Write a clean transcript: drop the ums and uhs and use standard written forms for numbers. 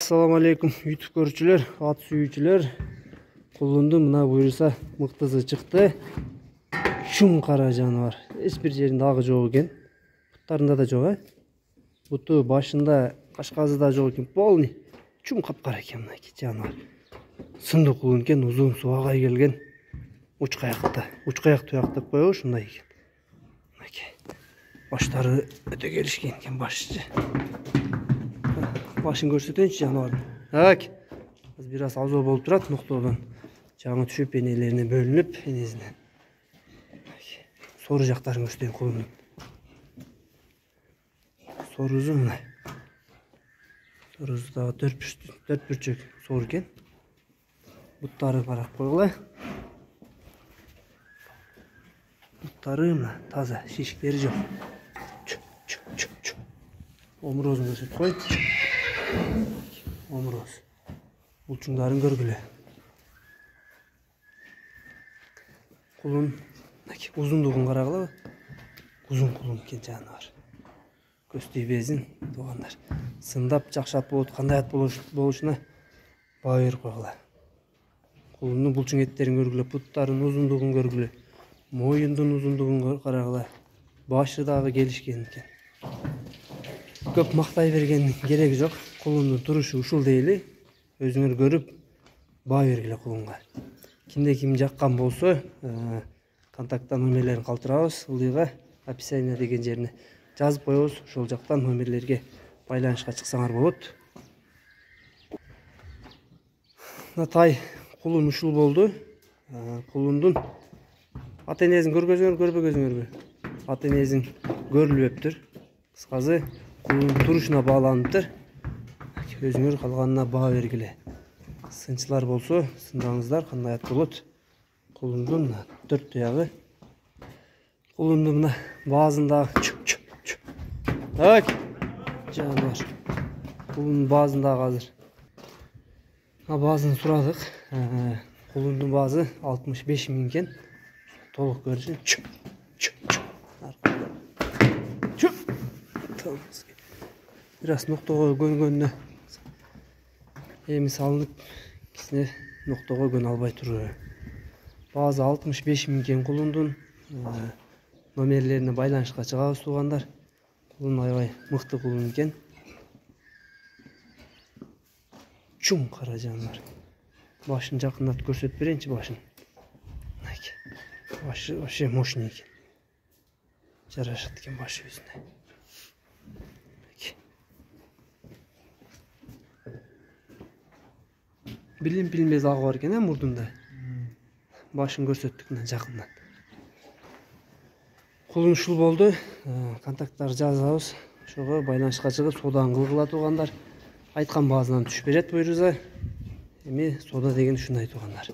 Assalamu alaikum YouTube көрүүчүлөр, ат сүйүүчүлөр. Кулунду мына буюрса мыктысы чыкты. Шум кара жаныбар. Эч бир жеринде агы жок экен. Буттарында да жок, Буту башында кашказы да жок экен. Полный чум капкара экен мынакей жаныбар. Сынды кулун экен, узун суага келген. Учкаякта туяк деп коебу, ушундай экен. Мынакей. Баштары өтө келишкен экен башчы. Башын көрсөтөйүнчү жаныбардын. Так. Бир аз азоо болуп турат, ноктодон жаңы түшүп энелерине бөлүнүп, энесине. Сору жактарын көрсөтөйүн кулунун. Сорузу мына. Сорузу дагы төрт бүрчөк сору экен. Буттары карап койгула. Буттары мына таза, шишиктери жок. Омурозун көрсөтүп кой. Омуроз. Булчуңдарын көргүлө. Кулун узундугун карагыла. Узун кулун экен жаныбар. Көстүй безин туугандар. Сындап жакшат болот, кандай ат болушуна баа берип койгула. Кулундун булчуң эттерин көргүлө, буттарын узундугун көргүлө. Моюндун узундугун карагыла. Башы дагы келишкен экен. Көп мактай бергендин кереги жок. Кулундун турушу ушул дейли. Өзүңөр көрүп баа бергиле кулунга. Кимде ким жаккан болсо, контакттан номерлерин калтырабыз. Ылдыйга описание деген жерине жазып коебуз. Ошол жактан номерлерге байланышка чыксаңар болот. Натай кулун ушул болду. Кулундун ата энесин көргөзүңөр, көрбөгөзүңөрбү? Ата энесин көрүлбөптүр. Кыскасы кулунун турушуна бааланыптыр. Өзүңөр калганына баа бергиле. Сынчылар болсо, сындаңыздар кандай ат болот. Кулундун 4 туягы. Кулундун мына баазындагы Так. Жаныбар. Кулундун баазындагы азыр. Баазын сурадык. Кулундун баазы 65 000 экен. Толук көрүшүн. Бир аз ноктого көнгөнүнө эми салынып, кисине ноктого көн албай туруу. Баазы 65 000 экен кулундун. Номерлерине байланышка чыгабыз туугандар. Кулун аябай мыкты кулун экен. Чум кара жаныбар. Башын жакындатып көрсөтүп берейинчи башын. Башы вообще мощный экен. Жарашат экен башы өзүнө. Билим-билинбез агы бар экен, мурдунда. Башын көрсөттүк мына жакындан. Кулун ушул болду. Контакттарды жазабыз. Ошого байланышка чыгып, соданы кылгыла туугандар. Айткан баасынан түшүп берет буйруза. Эми сода деген ушундай туугандар.